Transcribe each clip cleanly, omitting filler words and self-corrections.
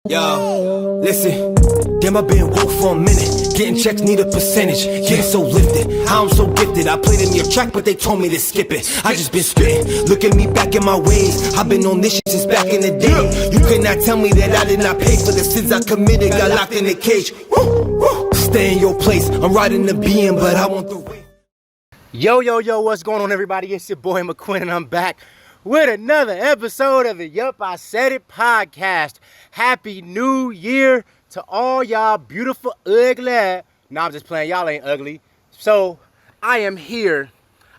Yo, listen, damn, I've been woke for a minute. Getting checks need a percentage. Getting so lifted, how I'm so gifted. I played in your track, but they told me to skip it. I just been spitting. Look at me back in my ways. I've been on this shit since back in the day. You cannot tell me that I did not pay for the sins I committed. Got locked in a cage. Woo, woo. Stay in your place. I'm riding the BM, but I want the way. Yo, what's going on, everybody? It's your boy McQuinn, and I'm back with another episode of the Yup, I Said It podcast. Happy New Year to all y'all beautiful, ugly. No, I'm just playing. Y'all ain't ugly. So, I am here.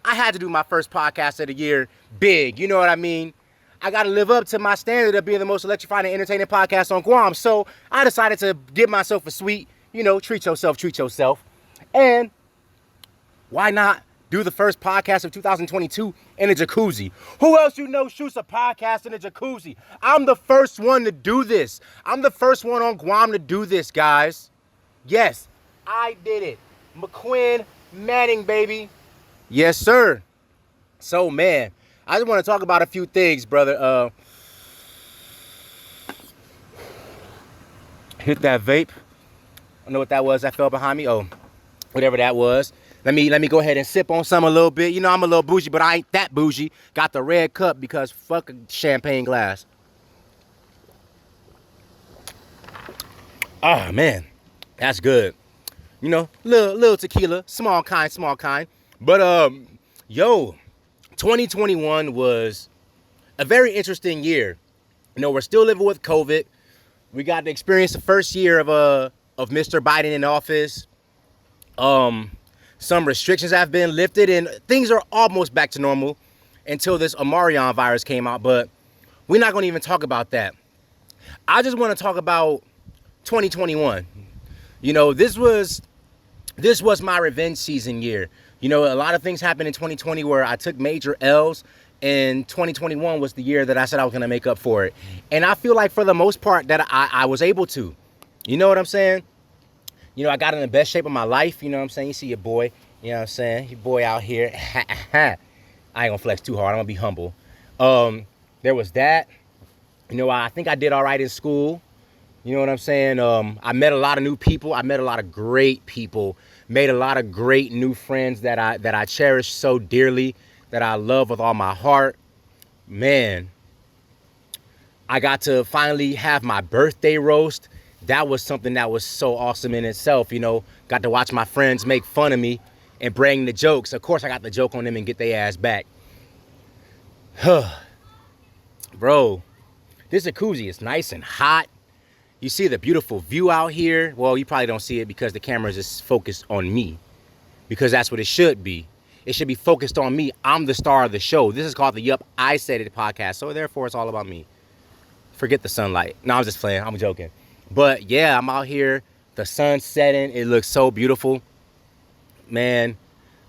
I had to do my first podcast of the year big. You know what I mean? I got to live up to my standard of being the most electrifying and entertaining podcast on Guam. So, I decided to give myself a sweet, treat yourself. And why not do the first podcast of 2022 in a jacuzzi? Who else shoots a podcast in a jacuzzi? I'm the first one to do this. I'm the first one on Guam to do this, guys. Yes, I did it. McQuinn Manning, baby. Yes, sir. So, man, I just want to talk about a few things, brother. Hit that vape. I don't know what that was that fell behind me. Oh, whatever that was. Let me go ahead and sip on some a little bit. You know, I'm a little bougie, but I ain't that bougie. Got the red cup because fuck a champagne glass. Oh, man. That's good. Little tequila. Small kind. But, 2021 was a very interesting year. We're still living with COVID. We got to experience the first year of Mr. Biden in office. Some restrictions have been lifted and things are almost back to normal until this Omarion virus came out. But we're not going to even talk about that. I just want to talk about 2021. This was my revenge season year. A lot of things happened in 2020 where I took major L's, and 2021 was the year that I said I was going to make up for it. And I feel like for the most part that I was able to. You know what I'm saying? I got in the best shape of my life. You know what I'm saying? You see your boy, your boy out here. I ain't gonna flex too hard. I'm gonna be humble. There was that. I think I did all right in school. You know what I'm saying? I met a lot of new people. I met a lot of great people. Made a lot of great new friends that I cherish so dearly, that I love with all my heart. Man, I got to finally have my birthday roast. That was something that was so awesome in itself. Got to watch my friends make fun of me and bring the jokes. Of course, I got the joke on them and get their ass back. Bro, this jacuzzi is nice and hot. You see the beautiful view out here. Well, you probably don't see it because the camera is just focused on me, because that's what it should be. It should be focused on me. I'm the star of the show. This is called the Yup, I Said It podcast. So therefore, it's all about me. Forget the sunlight. No, I'm just playing. I'm joking. But yeah, I'm out here. The sun's setting. It looks so beautiful. Man,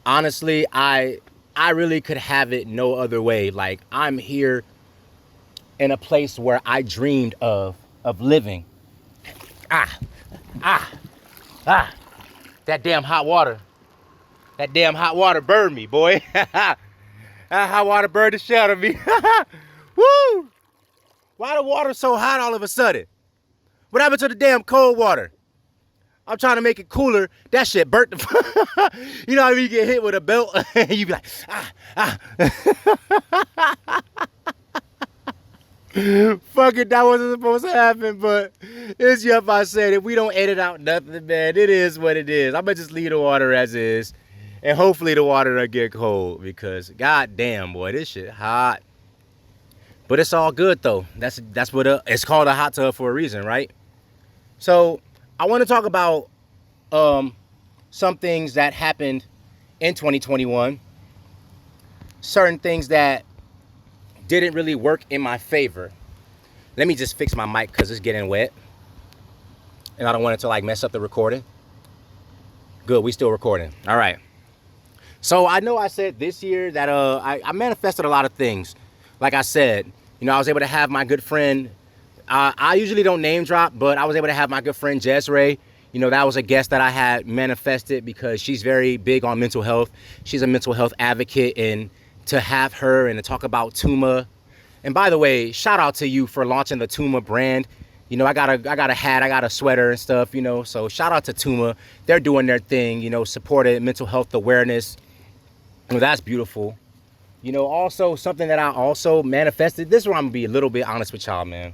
honestly, I really could have it no other way. Like, I'm here in a place where I dreamed of living. That damn hot water. That damn hot water burned me, boy. That hot water burned the shit out of me. Woo! Why the water so hot all of a sudden? What happened to the damn cold water? I'm trying to make it cooler. That shit burnt the... You know how you get hit with a belt and you be like, Fuck it, that wasn't supposed to happen, but it's Yup, I Said It. We don't edit out nothing, man. It is what it is. I'm going to just leave the water as is. And hopefully the water don't get cold, because goddamn, boy, this shit hot. But it's all good, though. That's what it's called a hot tub for a reason, right? So I want to talk about some things that happened in 2021. Certain things that didn't really work in my favor. Let me just fix my mic because it's getting wet. And I don't want it to mess up the recording. Good, we still recording. All right. So I know I said this year that I manifested a lot of things. Like I said, I was able to have my good friend. I usually don't name drop, but I was able to have my good friend Jezray. That was a guest that I had manifested because she's very big on mental health. She's a mental health advocate, and to have her and to talk about Tuma. And by the way, shout out to you for launching the Tuma brand. You know, I got a hat, I got a sweater and stuff, you know. So shout out to Tuma. They're doing their thing, you know, supported mental health awareness. Well, that's beautiful. You know, also something that I also manifested. This is where I'm gonna be a little bit honest with y'all, man.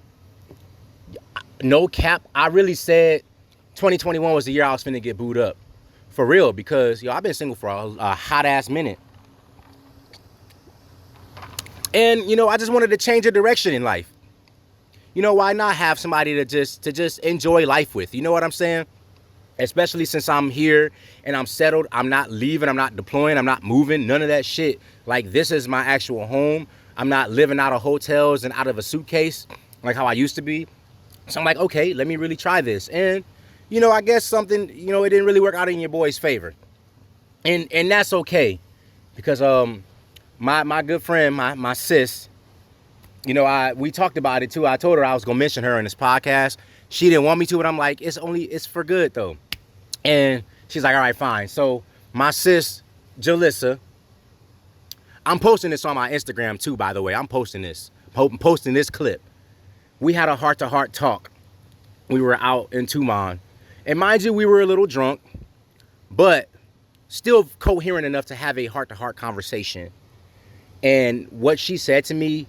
No cap, I really said 2021 was the year I was finna get booed up. For real, because yo, I've been single for a hot ass minute. And you know, I just wanted to change a direction in life. You know, why not have somebody to just enjoy life with? You know what I'm saying? Especially since I'm here and I'm settled. I'm not leaving, I'm not deploying, I'm not moving, none of that shit. Like, this is my actual home. I'm not living out of hotels and out of a suitcase like how I used to be. So I'm like, okay, let me really try this. And, you know, I guess something, you know, it didn't really work out in your boy's favor. And that's okay. Because my good friend, my sis, you know, we talked about it too. I told her I was gonna mention her in this podcast. She didn't want me to, but I'm like, it's for good though. And she's like, all right, fine. So my sis, Jalissa, I'm posting this on my Instagram too, by the way. I'm posting this clip. We had a heart-to-heart talk. We were out in Tucson. And mind you, we were a little drunk, but still coherent enough to have a heart-to-heart conversation. And what she said to me,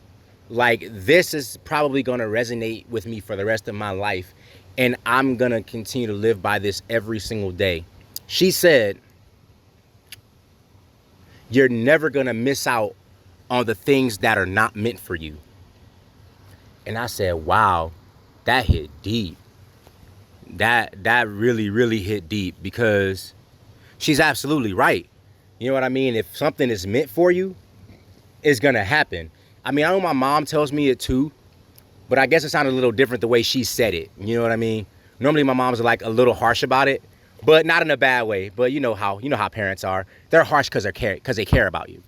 like, this is probably going to resonate with me for the rest of my life. And I'm going to continue to live by this every single day. She said, you're never going to miss out on the things that are not meant for you. And I said, wow, that hit deep. That really, really hit deep, because she's absolutely right. You know what I mean? If something is meant for you, it's going to happen. I mean, I know my mom tells me it too, but I guess it sounded a little different the way she said it. You know what I mean? Normally my mom's like a little harsh about it, but not in a bad way. But you know how parents are. They're harsh because they care about you.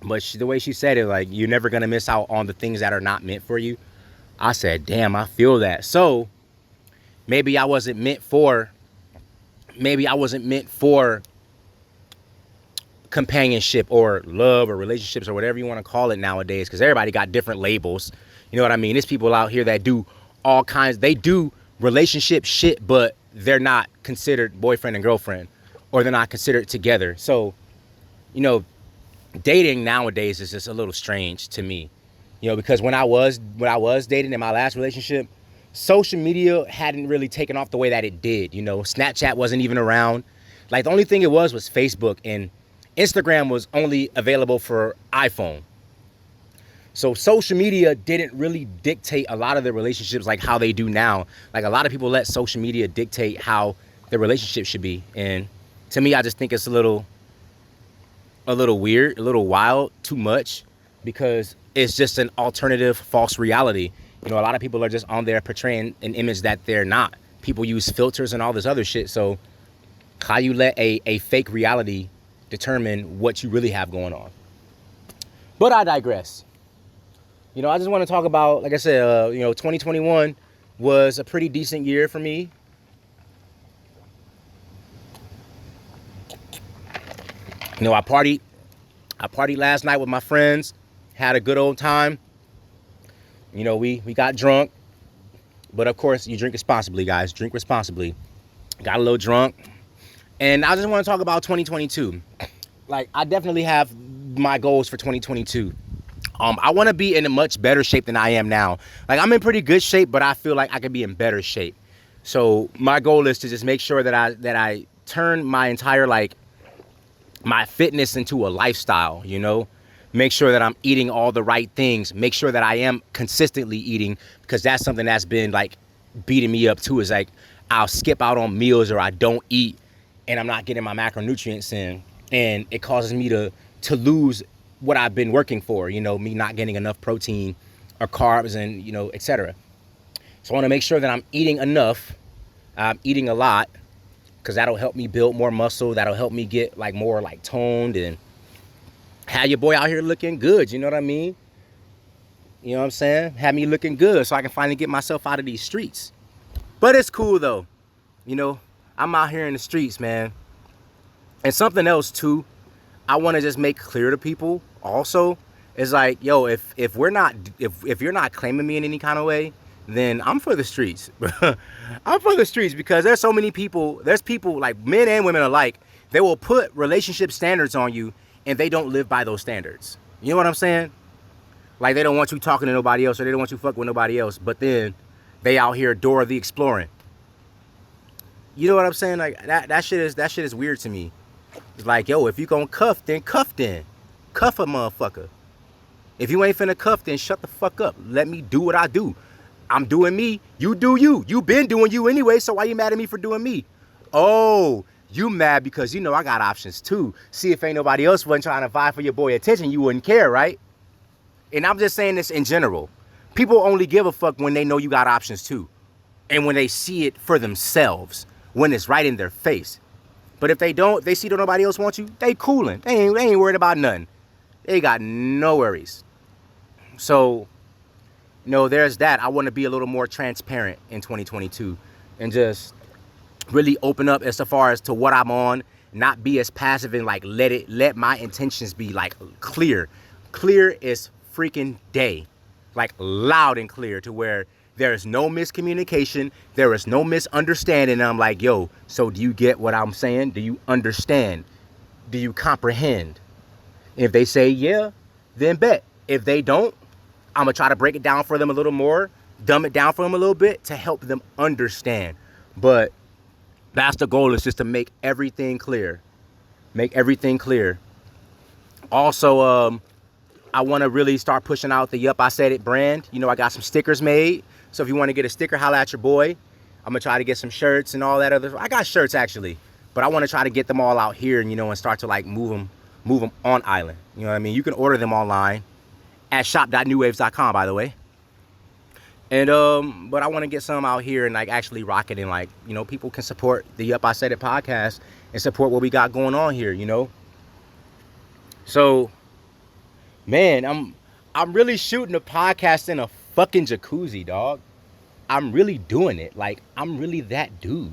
But the way she said it, like, you're never going to miss out on the things that are not meant for you. I said, damn, I feel that. So maybe I wasn't meant for companionship or love or relationships or whatever you want to call it nowadays, because everybody got different labels. You know what I mean? There's people out here that do all kinds. They do relationship shit, but they're not considered boyfriend and girlfriend, or they're not considered together. So, you know, dating nowadays is just a little strange to me. You know, because when I was dating in my last relationship, social media hadn't really taken off the way that it did. You know, Snapchat wasn't even around. Like, the only thing it was Facebook, and Instagram was only available for iPhone. So social media didn't really dictate a lot of the relationships like how they do now. Like, a lot of people let social media dictate how their relationship should be. And to me, I just think it's a little weird, a little wild, too much, because it's just an alternative false reality. You know, a lot of people are just on there portraying an image that they're not. People use filters and all this other shit. So how you let a fake reality determine what you really have going on? But I digress. You know, I just want to talk about, like I said, you know, 2021 was a pretty decent year for me. You know, I partied last night with my friends, had a good old time. You know, we got drunk, but of course you drink responsibly, guys. Drink responsibly. Got a little drunk, and I just want to talk about 2022. Like, I definitely have my goals for 2022. I want to be in a much better shape than I am now. Like, I'm in pretty good shape, but I feel like I could be in better shape. So my goal is to just make sure that I turn my entire, like, my fitness into a lifestyle, you know? Make sure that I'm eating all the right things. Make sure that I am consistently eating, because that's something that's been, like, beating me up too, is like, I'll skip out on meals or I don't eat and I'm not getting my macronutrients in. And it causes me to lose what I've been working for, you know, me not getting enough protein or carbs and, you know, etc. So I want to make sure that I'm eating enough. I'm eating a lot, because that'll help me build more muscle. That'll help me get, like, more, like, toned and have your boy out here looking good. You know what I mean? You know what I'm saying? Have me looking good so I can finally get myself out of these streets. But it's cool though. You know, I'm out here in the streets, man. And something else too, I want to just make clear to people also, is like, yo, if you're not claiming me in any kind of way, then I'm for the streets. I'm for the streets because there's so many people. There's people like men and women alike. They will put relationship standards on you and they don't live by those standards. You know what I'm saying? Like they don't want you talking to nobody else or they don't want you fucking with nobody else. But then they out here Dora the Exploring. You know what I'm saying? Like that shit is weird to me. It's like, yo, if you gonna cuff, then cuff then. Cuff a motherfucker. If you ain't finna cuff, then shut the fuck up. Let me do what I do. I'm doing me. You do you. You been doing you anyway, so why you mad at me for doing me? Oh, you mad because you know I got options too. See, if ain't nobody else wasn't trying to vie for your boy attention, you wouldn't care, right? And I'm just saying this in general. People only give a fuck when they know you got options too. And when they see it for themselves. When it's right in their face. But if they don't, they see that nobody else wants you, they coolin'. They ain't worried about nothing. They got no worries. So, there's that. I want to be a little more transparent in 2022 and just really open up as far as to what I'm on, not be as passive and like let my intentions be like clear. Clear as freaking day. Like loud and clear to where there is no miscommunication. There is no misunderstanding. And I'm like, yo, so do you get what I'm saying? Do you understand? Do you comprehend? If they say yeah, then bet. If they don't, I'm going to try to break it down for them a little more, dumb it down for them a little bit to help them understand. But that's the goal, is just to make everything clear. Make everything clear. Also, I want to really start pushing out the Yup, I Said It brand. I got some stickers made. So if you want to get a sticker, holla at your boy. I'm going to try to get some shirts and all that other. I got shirts actually, but I want to try to get them all out here and, and start to like move them on island. You know what I mean? You can order them online at shop.newwaves.com, by the way. And, but I want to get some out here and like actually rock it and like, people can support the Yup, I Said It podcast and support what we got going on here, So, man, I'm really shooting a podcast in a fucking jacuzzi, dog. I'm really doing it. Like, I'm really that dude.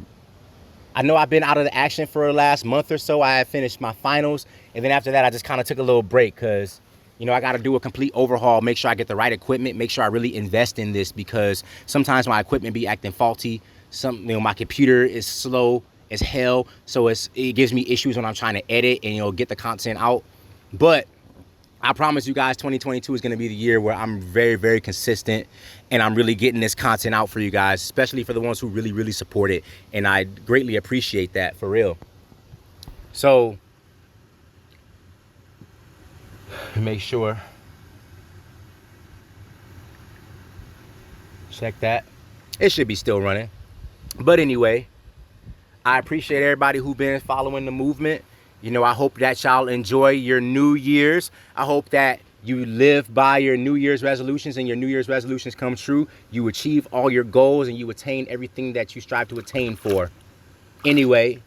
I know I've been out of the action for the last month or so. I had finished my finals. And then after that, I just kind of took a little break because, I got to do a complete overhaul, make sure I get the right equipment, make sure I really invest in this because sometimes my equipment be acting faulty. My computer is slow as hell. So it gives me issues when I'm trying to edit and, get the content out. But I promise you guys 2022 is going to be the year where I'm very, very consistent and I'm really getting this content out for you guys, especially for the ones who really, really support it. And I greatly appreciate that, for real. So, make sure. Check that. It should be still running. But anyway, I appreciate everybody who's been following the movement. I hope that y'all enjoy your New Year's. I hope that you live by your New Year's resolutions and your New Year's resolutions come true. You achieve all your goals and you attain everything that you strive to attain for. Anyway,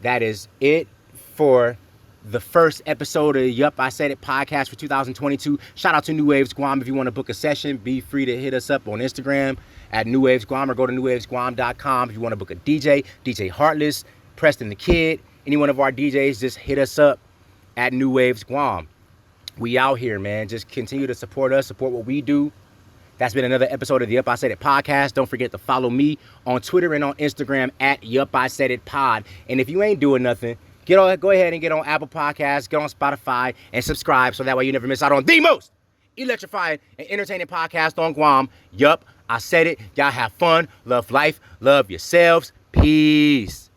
that is it for the first episode of Yup, I Said It podcast for 2022. Shout out to New Waves Guam. If you want to book a session, be free to hit us up on Instagram at New Waves Guam or go to newwavesguam.com. If you want to book a DJ Heartless, Preston the Kid, any one of our DJs, just hit us up at New Waves Guam. We out here, man. Just continue to support us, support what we do. That's been another episode of the Yup, I Said It podcast. Don't forget to follow me on Twitter and on Instagram at Yup, I Said It pod. And if you ain't doing nothing, go ahead and get on Apple Podcasts, get on Spotify, and subscribe so that way you never miss out on the most electrifying and entertaining podcast on Guam. Yup, I Said It. Y'all have fun, love life, love yourselves. Peace.